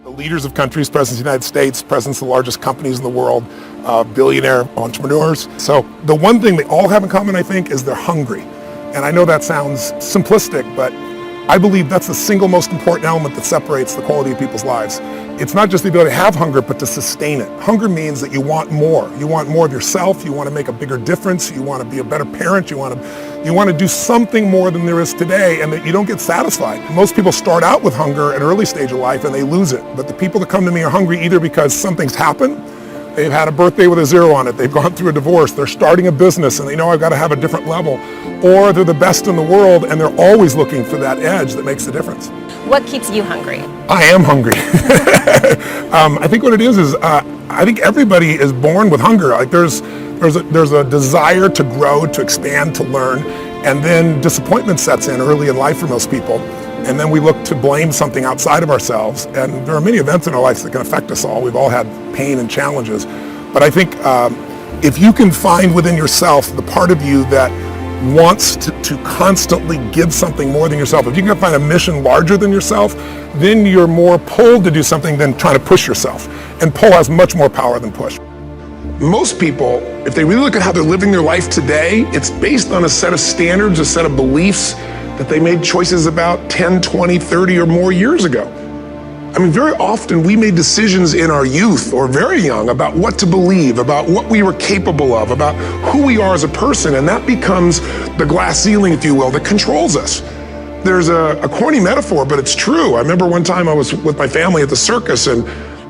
The leaders of countries, presidents of the United States, presidents of the largest companies in the world, billionaire entrepreneurs. So the one thing they all have in common, I think, is they're hungry. And I know that sounds simplistic, but I believe that's the single most important element that separates the quality of people's lives. It's not just the ability to have hunger, but to sustain it. Hunger means that you want more. You want more of yourself. You want to make a bigger difference. You want to be a better parent. You want to do something more than there is today, and that you don't get satisfied. Most people start out with hunger at an early stage of life and they lose it. But the people that come to me are hungry either because something's happened, they've had a birthday with a 0 on it, they've gone through a divorce, they're starting a business and they know I've got to have a different level, or they're the best in the world and they're always looking for that edge that makes the difference. What keeps you hungry? I am hungry. I think what it is I think everybody is born with hunger. Like there's a desire to grow, to expand, to learn, and then disappointment sets in early in life for most people. And then we look to blame something outside of ourselves. And there are many events in our lives that can affect us all. We've all had pain and challenges. But I think if you can find within yourself the part of you that wants to constantly give something more than yourself, if you can find a mission larger than yourself, then you're more pulled to do something than trying to push yourself. And pull has much more power than push. Most people, if they really look at how they're living their life today, it's based on a set of standards, a set of beliefs that they made choices about 10, 20, 30 or more years ago. I mean, very often we made decisions in our youth or very young about what to believe, about what we were capable of, about who we are as a person, and that becomes the glass ceiling, if you will, that controls us. There's a corny metaphor, but it's true. I remember one time I was with my family at the circus, and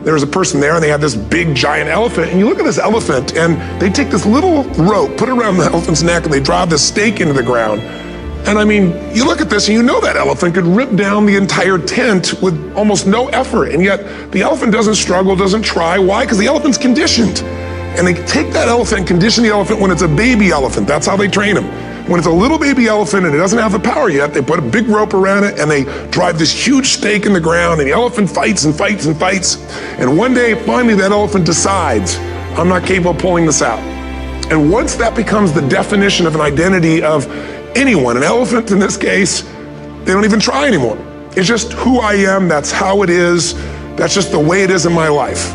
there was a person there and they had this big giant elephant, and you look at this elephant and they take this little rope, put it around the elephant's neck, and they drive this stake into the ground. And I mean, you look at this and you know that elephant could rip down the entire tent with almost no effort, and yet the elephant doesn't struggle, doesn't try. Why? Because the elephant's conditioned. And they take that elephant and condition the elephant when it's a baby elephant. That's how they train them. When it's a little baby elephant and it doesn't have the power yet, they put a big rope around it and they drive this huge stake in the ground, and the elephant fights and fights and fights. And one day, finally, that elephant decides, I'm not capable of pulling this out. And once that becomes the definition of an identity of anyone, an elephant in this case, they don't even try anymore. It's just who I am, that's how it is, that's just the way it is in my life.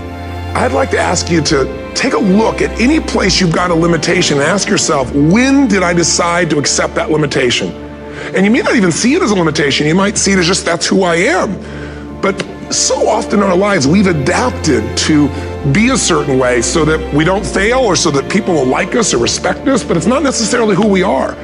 I'd like to ask you to take a look at any place you've got a limitation and ask yourself, when did I decide to accept that limitation? And you may not even see it as a limitation, you might see it as just that's who I am. But so often in our lives, we've adapted to be a certain way so that we don't fail or so that people will like us or respect us, but it's not necessarily who we are.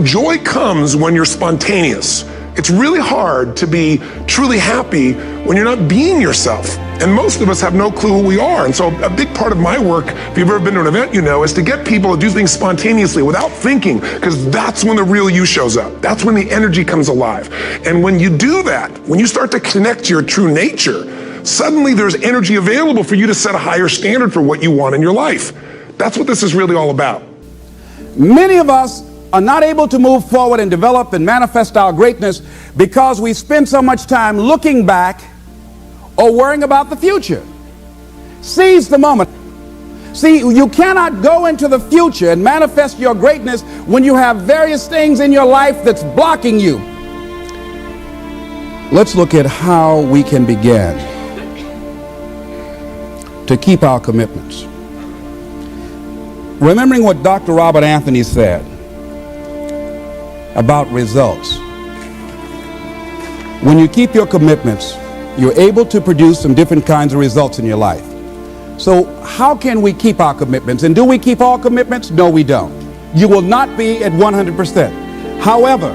Joy comes when you're spontaneous. It's really hard to be truly happy when you're not being yourself. And most of us have no clue who we are. And so a big part of my work, if you've ever been to an event, you know, is to get people to do things spontaneously without thinking, because that's when the real you shows up. That's when the energy comes alive. And when you do that, when you start to connect to your true nature, suddenly there's energy available for you to set a higher standard for what you want in your life. That's what this is really all about. Many of us are not able to move forward and develop and manifest our greatness because we spend so much time looking back or worrying about the future. Seize the moment. See, you cannot go into the future and manifest your greatness when you have various things in your life that's blocking you. Let's look at how we can begin to keep our commitments. Remembering what Dr. Robert Anthony said about results. When you keep your commitments, you're able to produce some different kinds of results in your life. So how can we keep our commitments? And do we keep all commitments? No, we don't. You will not be at 100%. However,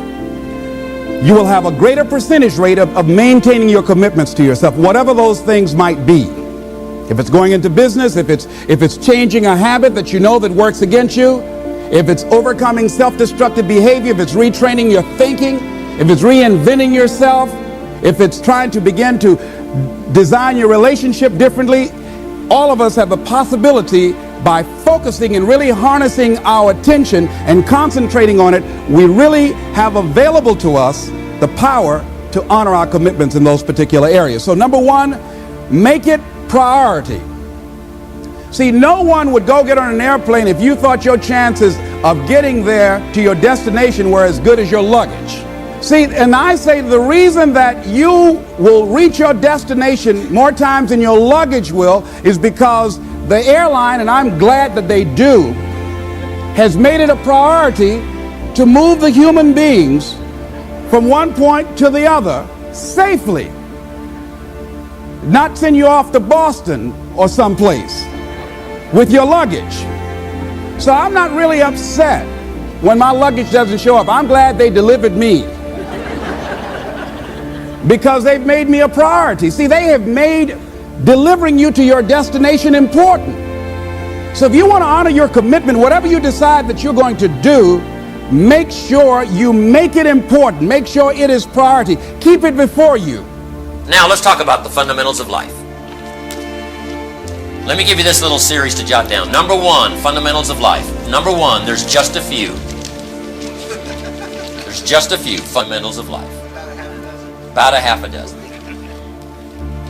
you will have a greater percentage rate of maintaining your commitments to yourself, whatever those things might be. If it's going into business, if it's changing a habit that you know that works against you, if it's overcoming self-destructive behavior, if it's retraining your thinking, if it's reinventing yourself, if it's trying to begin to design your relationship differently, all of us have the possibility, by focusing and really harnessing our attention and concentrating on it, we really have available to us the power to honor our commitments in those particular areas. So number one, make it priority. See, no one would go get on an airplane if you thought your chances of getting there to your destination were as good as your luggage. See, and I say the reason that you will reach your destination more times than your luggage will is because the airline, and I'm glad that they do, has made it a priority to move the human beings from one point to the other safely. Not send you off to Boston or someplace with your luggage. So I'm not really upset when my luggage doesn't show up. I'm glad they delivered me because they've made me a priority. See, they have made delivering you to your destination important. So if you want to honor your commitment, whatever you decide that you're going to do, make sure you make it important. Make sure it is priority. Keep it before you. Now let's talk about the fundamentals of life. Let me give you this little series to jot down. Number one, fundamentals of life. Number one, there's just a few. There's just a few fundamentals of life. About a half a dozen.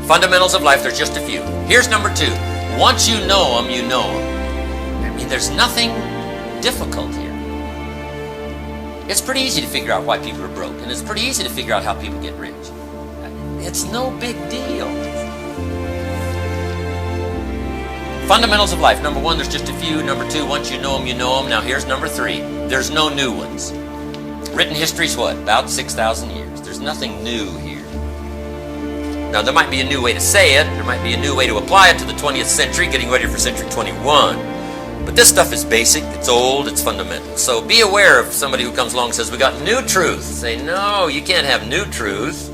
Fundamentals of life, there's just a few. Here's number two. Once you know them, you know them. I mean, there's nothing difficult here. It's pretty easy to figure out why people are broke, and it's pretty easy to figure out how people get rich. It's no big deal. Fundamentals of life. Number one, there's just a few. Number two, once you know them, you know them. Now here's number three. There's no new ones. Written history's what? About 6,000 years. There's nothing new here. Now there might be a new way to say it. There might be a new way to apply it to the 20th century, getting ready for century 21. But this stuff is basic, it's old, it's fundamental. So be aware of somebody who comes along and says, we got new truth. Say, no, you can't have new truth.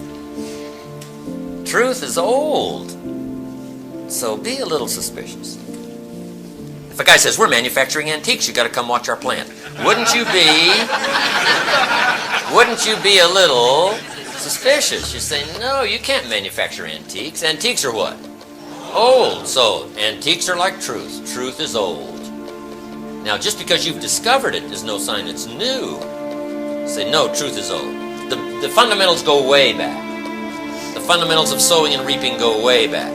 Truth is old. So be a little suspicious. If a guy says, we're manufacturing antiques, you got to come watch our plant. Wouldn't you be a little suspicious? You say, no, you can't manufacture antiques. Antiques are what? Old. So antiques are like truth. Truth is old. Now, just because you've discovered it is no sign it's new. Say, no, truth is old. The fundamentals go way back. The fundamentals of sowing and reaping go way back.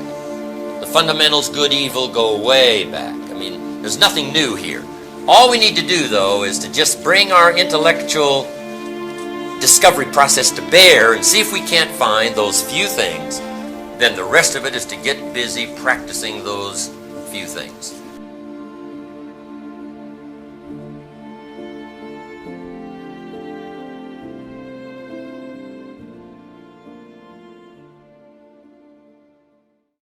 The fundamentals, good, evil, go way back. I mean, there's nothing new here. All we need to do, though, is to just bring our intellectual discovery process to bear and see if we can't find those few things. Then the rest of it is to get busy practicing those few things.